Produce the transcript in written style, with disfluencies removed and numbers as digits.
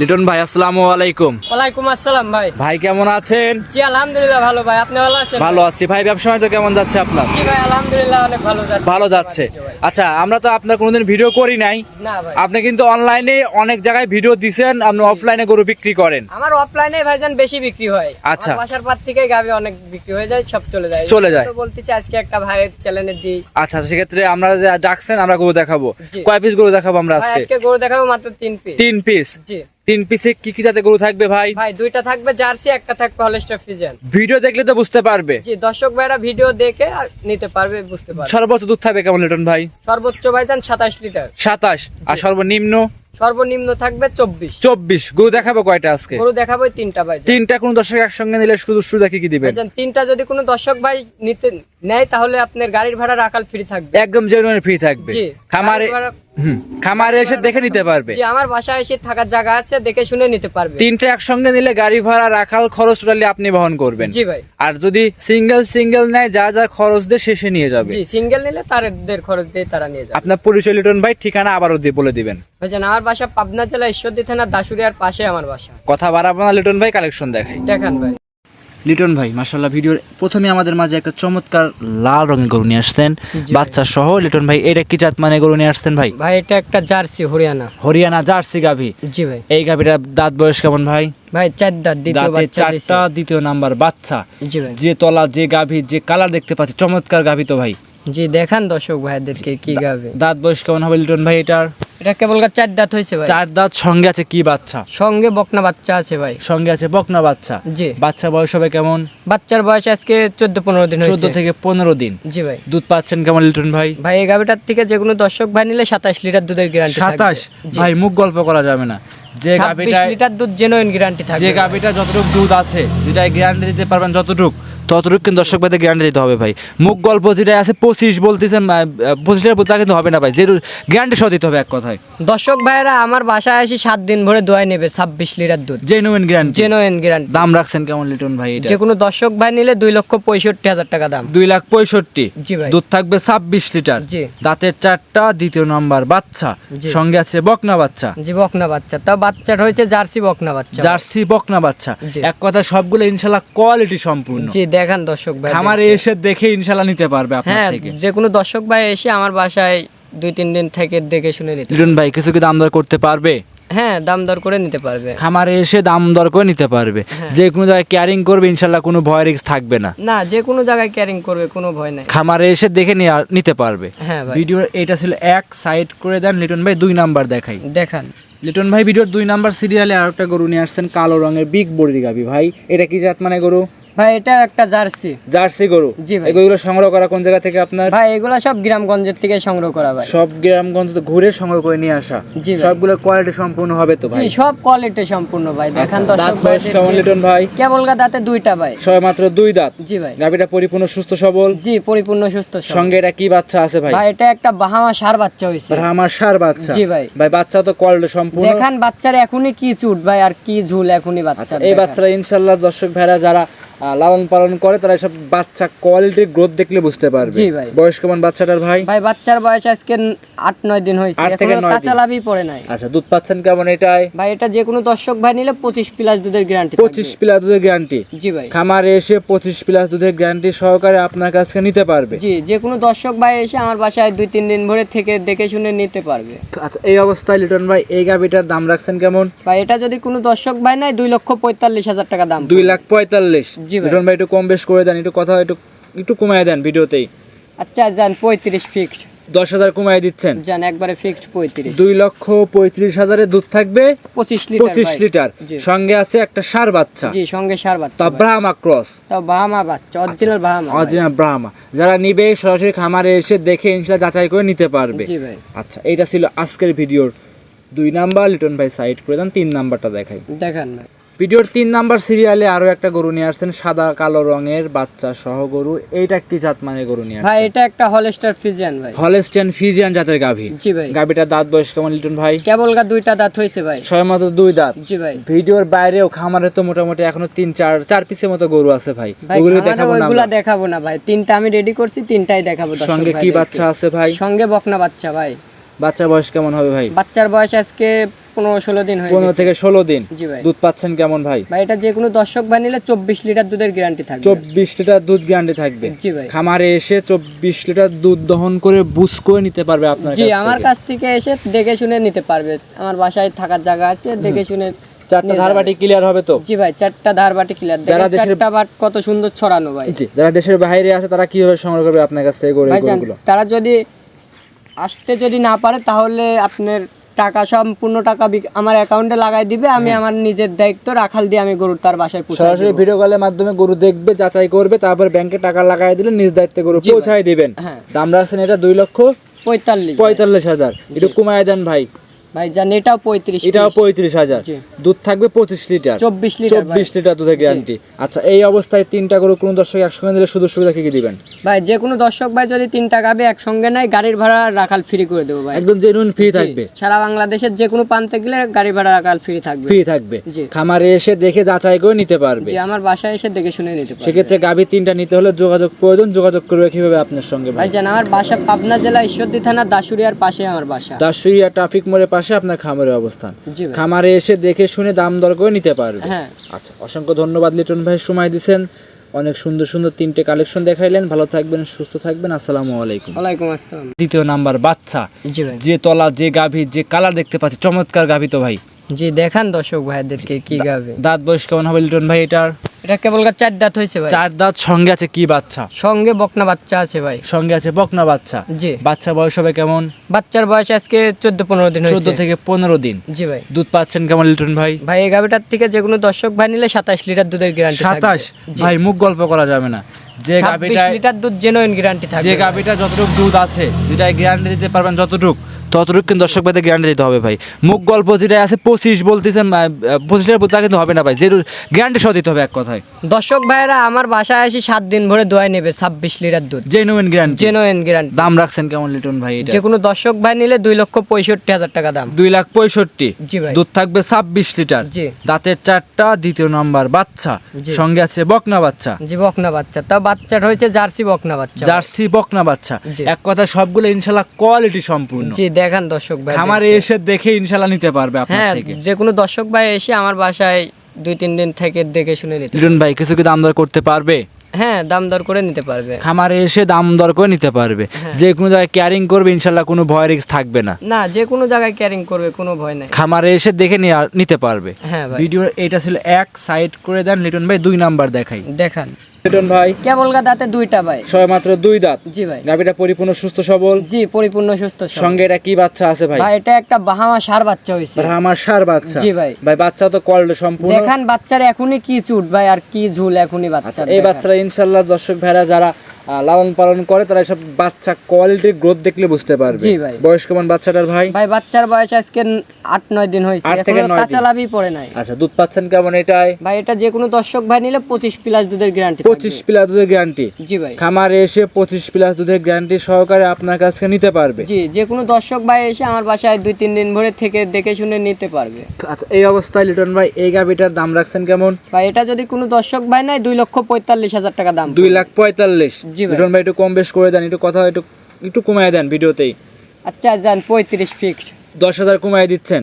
লিটন ভাই আসসালামু আলাইকুম। ওয়ালাইকুম আসসালাম ভাই। ভাই কেমন আছেন? জি আলহামদুলিল্লাহ ভালো ভাই, আপনি ভালো আছেন? ভালো আছি ভাই। ব্যবসা বাণিজ্য কেমন যাচ্ছে আপনার? জি ভাই আলহামদুলিল্লাহ অনেক ভালো যাচ্ছে। ভালো যাচ্ছে। আচ্ছা, আমরা তো আপনার কোনোদিন ভিডিও করি নাই। না ভাই, আপনি কিন্তু অনলাইনে অনেক জায়গায় ভিডিও দিছেন, আপনি অফলাইনে গরু বিক্রি করেন। আমার অফলাইনে ভাইজান বেশি বিক্রি হয়। আচ্ছা। আমার বাসার পার থেকে গাবি অনেক বিক্রি হয়ে যায়, সব চলে যায়। তো বলতেছি আজকে একটা ভাইয়ের চ্যানেলে দিই। আচ্ছা, সেক্ষেত্রে আমরা যে ডাকছেন আমরা গরু দেখাবো। জি। কয় পিস গরু দেখাবো আমরা ভাই আজকে? আজকে গরু দেখাবো মাত্র 3 পিস। 3 পিস। জি। 3 পিসে কি কি জাতের গরু থাকবে ভাই? ভাই দুইটা থাকবে জার্সি, একটা থাকবে হলস্টার ফ্রিজিয়ান। ভিডিও দেখলে তো বুঝতে পারবে। জি, দর্শক ভাইরা ভিডিও দেখে আর নিতে পারবে, বুঝতে পারবে। সর্বোচ্চ দুধ থাকবে কেমন লিটন ভাই? সর্বোচ্চ ভাইজান 27 লিটার। 27। আর সর্বনিম্ন? সর্বনিম্ন থাকবে 24। 24। গরু দেখাবো কয়টা আজকে? গরু দেখাবো 3টা ভাই। 3টা কোন দর্শক একসঙ্গে নিলে শুধু সুবিধা কি কি দিবেন? ভাইজান 3টা যদি কোনো দর্শক ভাই নিতে নেয় তাহলে আপনার গাড়ির ভাড়া রাখাল ফ্রি থাকবে। একদম জেনুইন ফ্রি থাকবে। জি। খামারে গাড়ির ভাড়া- খামারে এসে দেখে নিতে পারবে। জি, আমার বাসায় এসে থাকার জায়গা আছে, দেখে শুনে নিতে পারবে। 3টা একসঙ্গে নিলে গাড়ি ভাড়া রাখাল খরচ টোটালি আপনি বহন করবেন। জি ভাই। আর যদি সিঙ্গেল নেয় যা যা খরচ দিয়ে শেষে নিয়ে যাবে। জি, সিঙ্গেল নিলে তাদের খরচ দিয়ে তারা নিয়ে যাবে। আপনার পরিচয় লিটন ভাই, ঠিকানা আবারও দিয়ে বলে দিবেন। ভাইজান আমার বাসা পাবনা জেলা ঈশ্বরদী থানা দাসুরিয়ার পাশে আমার বাসা। কথা বাড়াবো না, লিটন ভাই কালেকশন দেখাই। দেখান ভাই। লিটন ভাই মাশাআল্লাহ, ভিডিওর প্রথমে আমাদের মাঝে একটা চমৎকার লাল রঙের গরু নিয়ে আসছেন, বাচ্চা সহ। লিটন ভাই এটা কি জাত মানে গরু নিয়ে আসছেন ভাই? ভাই এটা একটা জার্সি হরিয়ানা। হরিয়ানা জার্সি গাভী। জি ভাই। এই গাভীটার দাঁত বয়স কেমন ভাই? ভাই 4 দাঁত, দ্বিতীয় দাঁতে বাচ্চা 4টা, দ্বিতীয় নাম্বার বাচ্চা। জি ভাই। যে তলা, যে গাভী, যে কালার দেখতে পাচ্ছি, চমৎকার গাভী তো ভাই। জি, দেখান দর্শক ভাইদেরকে কি গাবে। দাঁত বয়স কেমন হবে লিটন ভাই এটার? এটা কেবল 4 দাঁত হয়েছে ভাই। 4 দাঁত, সঙ্গে আছে কি বাচ্চা? সঙ্গে বকনা বাচ্চা আছে ভাই। সঙ্গে আছে বকনা বাচ্চা। জি। বাচ্চার বয়স হবে কেমন? বাচ্চার বয়স আজকে 14-15 দিন হয়েছে। 14 থেকে 15 দিন। জি ভাই। দুধ পাচ্ছেন কেমন লিটন ভাই? ভাই এই গাভিটার থেকে যে কোনো দর্শক ভাই নিলে 27 লিটার দুধের গ্যারান্টি থাকবে। 27? ভাই মুখ গল্প করা যাবে না। যে 26 গাভিটা, লিটার দুধ জেনুইন গ্যারান্টি থাকবে। যে গাভিটা যতটুকু দুধ আছে, যেটা গ্যারান্টি দিতে পারবেন ততটুকু কিন্তু দর্শক ভাইদের গ্যারান্টি দিতে হবে ভাই। মুখ গল্প যেটা আছে 25 বলতেছেন, 25 লিটার বলতে কিন্তু হবে না ভাই, যে গ্যারান্টি সহ দিতে হবে এক কথায়। দর্শক ভাইরা আমার বাসায় এসে 7 দিন ভরে দোয়াই নেবে 26 লিটার দুধ জেনুইন গ্যারান্টি। Genuine guarantee. দাম রাখছেন কেমন লিটন ভাই এটা? যে কোনো দর্শক ভাই নিলে 2,65,000 টাকা দাম। 2,65,000। জি ভাই। দুধ থাকবে 26 লিটার। জি। দাঁতের 4টা, দ্বিতীয় নাম্বার বাচ্চা। জি। সঙ্গে আছে বকনা বাচ্চা। জি, বকনা বাচ্চা। তাও বাচ্চাটা হয়েছে জার্সি বকনা বাচ্চা। জার্সি বকনা বাচ্চা। জি। এক কথা সবগুলো ইনশাআল্লাহ কোয়ালিটি সম্পূর্ণ। জি, দেখান দর্শক ভাই। খামারে এসে দেখে ইনশাআল্লাহ নিতে পারবে আপনার হ্যাঁ, থেকে। যে কোনো দর্শক ভাই এসে আমার বাসায় 2-3 দিন থেকে দেখে শুনে নিতে। লিটন ভাই কিছু কি দাম দর করতে পারবে? হ্যাঁ, দাম দর করে নিতে পারবে। খামারে এসে দাম দর করে নিতে পারবে। যে কোনো জায়গায় ক্যারিং করবে ইনশাআল্লাহ, কোনো ভয় রিস্ক থাকবে না। না, যে কোনো জায়গায় ক্যারিং করবে, কোনো ভয় নাই। খামারে এসে দেখে নিতে পারবে। হ্যাঁ ভাই। ভিডিওর এটা ছিল এক সাইড করে দেন লিটন ভাই, 2 নাম্বার দেখাই। দেখান। লিটন ভাই ভিডিওর 2 নাম্বার সিরিয়ালে আর একটা গরু নিয়ে আসছেন, কালো রঙের বিগ বডি গাভী। ভাই এটা কি জাত মানে গরু? ভাই এটা একটা জার্সি। জার্সি গরু। জি ভাই। এগুলো সংগ্রহ করা কোন জায়গা থেকে আপনার? ভাই এগুলা সব গ্রামগঞ্জের থেকে সংগ্রহ করা ভাই। সব গ্রামগঞ্জ তো ঘুরে সংগ্রহ করে নিয়ে আসা। জি ভাই। সবগুলো কোয়ালিটি সম্পূর্ণ হবে তো জি, ভাই? সব কোয়ালিটি সম্পূর্ণ ভাই। দেখান আচ্ছা, দাঁত দর্শক বয়স কেমন লিটন ভাই? কেবল দাঁতে 2টা ভাই। সবে মাত্র 2 দাঁত। জি ভাই। গাভীটা পরিপূর্ণ সুস্থ সবল। জি, পরিপূর্ণ সুস্থ সবল। সঙ্গে এটা কি বাচ্চা আছে ভাই? ভাই এটা একটা বাহামা ষাঁড় বাচ্চা হইছে। আমার সার বাচ্চা। জি ভাই। ভাই বাচ্চা তো কোয়ালিটি সম্পূর্ণ। দেখান বাচ্চার এখনই কি চুট ভাই, আর কি ঝুল এখনই বাচ্চা। আচ্ছা, এই বাচ্চারা ইনশাআল্লাহ দর্শক ভাইরা যারা লালন পালন করে তারা সব বাচ্চা কোয়ালিটির গ্রোথ দেখলে বুঝতে পারবে। জি ভাই। বয়স কেমন বাচ্চাটার ভাই? ভাই বাচ্চার বয়স আজকে 8-9 দিন হয়েছে, 8 থেকে এখনো 9 কাঁচা দিন। লাভই পড়ে নাই। আচ্ছা, দুধ পাচ্ছেন কেমন এটাই? ভাই এটা যে কোনো দর্শক ভাই নিলে 25 প্লাস দুধের গ্যারান্টি 25 প্লাস দুধের গ্যারান্টি। জি ভাই। খামারে এসে 25 প্লাস দুধের গ্যারান্টি সহকারে আপনার কাছ থেকে নিতে পারবে। জি, যে কোনো দর্শক ভাই এসে আমার বাসায় 2-3 দিন ভরে থেকে দেখে শুনে নিতে পারবে। আচ্ছা, এই অবস্থায় লিটন ভাই এই গাভীটার দাম রাখছেন কেমন? ভাই এটা যদি কোনো দর্শক ভাই নাই 2,45,000 টাকা দাম। 2,45,000। জি ভাই। লিটন ভাই একটু কম বেশ করে দেন, একটু কথা একটু কমায় দেন ভিডিওতেই। আচ্ছা যান 35 ফিক্স 10,000 কমায় দিচ্ছেন। যান একবারে ফিক্সড 35। 2,35,000 দুধ থাকবে 25 লিটার 25 ভাই। লিটার। জি। সঙ্গে আছে একটা ষাঁড় বাচ্চা। জি, সঙ্গে ষাঁড় বাচ্চা তা ভাই। ব্রাহ্মা ক্রস। তাও বাহামা বাচ্চা, অরিজিনাল বাহামা ভাই। অরিজিনাল ব্রাহ্মা। যারা নিবে সরাসরি খামারে এসে দেখে ইনশাআল্লাহ যাচাই করে নিতে পারবে। জি ভাই। আচ্ছা, এইটা ছিল আজকের ভিডিওর 2 নাম্বার। লিটন ভাই সাইড করে দেন, 3 নাম্বারটা দেখাই। দেখান ভাই। ভিডিওর 3 নাম্বার সিরিয়ালে আরো একটা গরু নিয়ে আসছেন, সাদা কালো রঙের বাচ্চা সহ গরু। এইটা কি জাত মানে গরু নিয়ে ভাই আসছেন? এটা একটা হলস্টার ফ্রিজিয়ান ভাই। হলস্টিয়ান ফ্রিজিয়ান জাতের গাভী। জি ভাই। গাভীটার দাঁত বয়স কেমন লিটন ভাই? কেবল 2টা দাঁত হয়েছে ভাই। সবে মাত্র 2 দাঁত। জি ভাই। ভিডিওর বাইরেও খামারে তো মোটামুটি এখনো 3-4 পিসের মতো গরু আছে ভাই। ভাই ওগুলো খামারে দেখাবো না ওইগুলা আমরা? দেখাবো না ভাই, 3টা আমি রেডি করছি, 3টাই দেখাবো দর্শক সঙ্গে কি ভাইদেরকে। বাচ্চা আছে ভাই? সঙ্গে বকনা বাচ্চা ভাই। বাচ্চার বয়স কেমন হবে ভাই? বাচ্চার বয়স আজকে 15-16 দিন হয়ে 15 গেছে। থেকে 16 দিন। জি ভাই। দুধ পাচ্ছেন কেমন ভাই? ভাই এটা যে কোনো দর্শক ভাই নিলে 24 লিটার দুধের গ্যারান্টি থাকবে। 24 লিটার দুধ গ্যারান্টি থাকবে। জি ভাই। খামারে এসে 24 লিটার দুধ দহন করে বুস করে নিতে পারবে আপনার কাছ জি থেকে। আমার কাছ থেকে এসে দেখে শুনে নিতে পারবে। আমার বাসায় থাকার জায়গা আছে, দেখে শুনে চারটা নিয়ে ধারবাটি যাবে। ক্লিয়ার হবে তো? জি ভাই, চারটা ধারবাটি ক্লিয়ার। যারা দেখেন দেশের- চারটা বাট কত সুন্দর ছড়ানো ভাই। জি, যারা দেশের বাইরে আছে তারা কিভাবে সংগ্রহ করবে আপনার কাছ থেকে ভাই জান, গরুগুলো? তারা যদি আসতে যদি না পারে তাহলে আপনার টাকা সম্পূর্ণ টাকা আমার অ্যাকাউন্টে লাগাই দিবে, আমি আমার নিজের দায়িত্ব রাখাল দিয়ে আমি গরুর তার বাসায় পৌঁছাই সরাসরি দেব। ভিডিও কলের মাধ্যমে গরু দেখবে, যাচাই করবে, তারপর ব্যাংকে টাকা লাগাই দিলে নিজ দায়িত্বে গরু জি ভাই। পৌঁছায় দিবেন। হ্যাঁ। দাম রাখছেন এটা 2,45,000 45 একটু কমায় দেন ভাই। ভাই জান, এটাও 35, এটাও 35,000। জি। দুধ থাকবে 25 লিটার। 24 লিটার ভাই। 24 লিটার দুধের গ্যারান্টি। আচ্ছা, এই অবস্থায় তিনটা গরু কোন দর্শক একসঙ্গে দিলে সুযোগ সুবিধা কি কি দিবেন? ভাই যে কোনো দর্শক ভাই যদি 3টা গাবে একসঙ্গে নেয়, গাড়ির ভাড়া রাখাল ফ্রি করে দেবো ভাই। একদম জেনুইন ফ্রি জি, থাকবে। সারা বাংলাদেশের যে কোনো প্রান্তে গেলে গাড়ি ভাড়া রাখাল ফ্রি থাকবে। ফ্রি থাকবে। জি। খামারে এসে দেখে যাচাই করে নিতে পারবে। যে আমার বাসায় এসে দেখে শুনে নিতে পারবে। সেক্ষেত্রে গাভী তিনটা নিতে হলে যোগাযোগ প্রয়োজন। যোগাযোগ করবে কিভাবে আপনার সঙ্গে ভাই? ভাই জান, আমার বাসা পাবনা জেলা ঈশ্বরদী থানা দাসুরিয়ার পাশে আমার বাসা। দাসুইয়া ট্রাফিক মোড়ের পাশে আপনার খামারের অবস্থান। জি ভাই। খামারে এসে দেখে শুনে দাম দর করে নিতে পারবে। হ্যাঁ। আচ্ছা, অসংখ্য ধন্যবাদ লিটন ভাই, সময় দিয়েছেন। অনেক সুন্দর সুন্দর তিনটে কালেকশন দেখাইলেন। ভালো থাকবেন, সুস্থ থাকবেন। আসসালামু আলাইকুম। ওয়ালাইকুম আসসালাম। দ্বিতীয় নাম্বার বাচ্চা, জি ভাই। যে তলা, যে গাভী, যে কালার দেখতে পাচ্ছি, চমৎকার গাভী তো ভাই। জি দেখান দর্শক ভাইদেরকে কি গাবে। দাঁত বয়স কেমন হবে লিটন ভাই এটার? এটা কেবল 4 দাঁত হয়েছে ভাই। 4 দাঁত। সঙ্গে আছে কি বাচ্চা? সঙ্গে বকনা বাচ্চা আছে ভাই। সঙ্গে আছে বকনা বাচ্চা। জি। বাচ্চা বয়স হবে কেমন? বাচ্চার বয়স আজকে 14-15 দিন হয়েছে। 14 থেকে 15 দিন। জি ভাই। দুধ পাচ্ছেন কেমন লিটন ভাই? ভাই এই গাবিটার থেকে যে কোনো দর্শক ভাই নিলে 27 লিটার দুধের গ্যারান্টি থাকবে। 27? ভাই মুখ গল্প করা যাবে না। যে 26 গাভীটা, লিটার দুধ জেনুইন গ্যারান্টি থাকবে। যে গাভীটা যতটুকু দুধ আছে, যেটা গ্যারান্টি দিতে পারবেন ততটুকু কিন্তু দর্শক ভাইদের গ্যারান্টি দিতে হবে ভাই। মুখ গল্প যেটা আছে 25 বলতেছেন, 25 বোঝা কিন্তু হবে না ভাই, যে গ্যারান্টি সহ দিতে হবে এক কথায়। দর্শক ভাইরা আমার বাসায় আসি 7 দিন ভরে দোয়াই নেবে 26 লিটার দুধ জেনুইন গ্যারান্টি। Genuine guarantee. দাম রাখছেন কেমন লিটন ভাই এটা? যে কোনো দর্শক ভাই নিলে 2,65,000 টাকা দাম। 2,65,000। জি ভাই। দুধ থাকবে 26 লিটার। জি। দাঁতের 4টা, দ্বিতীয় নাম্বার বাচ্চা। জি। সঙ্গে আছে বকনা বাচ্চা। জি বকনা বাচ্চা, তাও বাচ্চার হয়েছে জার্সি বকনা বাচ্চা। জার্সি বকনা বাচ্চা। জি। এক কথা সবগুলো ইনশাআল্লাহ কোয়ালিটি সম্পূর্ণ। জি দেখান দর্শক ভাই। খামারে এসে দেখে ইনশাআল্লাহ নিতে পারবে আপনার হ্যাঁ, থেকে। যে কোনো দর্শক ভাই এসে আমার বাসায় 2-3 দিন থেকে দেখে শুনে নিতে। লিটন ভাই কিছু কি দাম দর করতে পারবে? হ্যাঁ, দাম দর করে নিতে পারবে। খামারে এসে দাম দর করে নিতে পারবে। হ্যাঁ। যে কোনো জায়গায় ক্যারিং করবে ইনশাআল্লাহ, কোনো ভয় রিস্ক থাকবে না। না, যে কোনো জায়গায় ক্যারিং করবে, কোনো ভয় নাই। খামারে এসে দেখে নিতে পারবে। হ্যাঁ ভাই। ভিডিও এটা ছিল এক সাইড করে দেন লিটন ভাই, 2 নাম্বার দেখাই। দেখান লিটন ভাই কেবল দাঁতে 2টা ভাই। সবে মাত্র 2 দাঁত। জি ভাই। গাভীটা পরিপূর্ণ সুস্থ সবল। জি পরিপূর্ণ সুস্থ সবল। সঙ্গে এটা কি বাচ্চা আছে ভাই? ভাই এটা একটা বাহামা ষাঁড় বাচ্চা হয়েছে। আমার সার বাচ্চা। জি ভাই। ভাই বাচ্চা তো কোয়ালিটি সম্পূর্ণ। দেখান বাচ্চার এখনই কি চুট ভাই, আর কি ঝুল এখনই আচ্ছা, বাচ্চা। এই বাচ্চারা ইনশাআল্লাহ দর্শক ভাইরা যারা লালন পালন করে তারা সব বাচ্চা কোয়ালিটির গ্রোথ দেখলে বুঝতে পারবে। জি ভাই। বয়স কেমন বাচ্চাটার ভাই? ভাই বাচ্চার বয়স আজকে 8-9 দিন হয়েছে, 8 থেকে এখনো 9 দিন। কাঁচা লাভই পড়ে নাই। আচ্ছা, দুধ পাচ্ছেন কেমন এটাই? ভাই এটা যে কোনো দর্শক ভাই নিলে 25 প্লাস দুধের গ্যারান্টি 25 প্লাস দুধের গ্যারান্টি। জি ভাই। খামারে এসে 25 প্লাস দুধের গ্যারান্টি সহকারে আপনার কাছ থেকে নিতে পারবে। জি, যে কোনো দর্শক ভাই এসে আমার বাসায় 2-3 দিন ভরে থেকে দেখে শুনে নিতে পারবে। আচ্ছা, এই অবস্থায় লিটন ভাই এই গাভীটার দাম রাখছেন কেমন? ভাই এটা যদি কোনো দর্শক ভাই নাই 2,45,000 টাকা দাম। 2,45,000। জি ভাই। লিটন ভাই একটু কম বেশ করে দেন, একটু কথা একটু কমায় দেন ভিডিওতেই। আচ্ছা যান 35 ফিক্স। 10,000 কমায় দিচ্ছেন।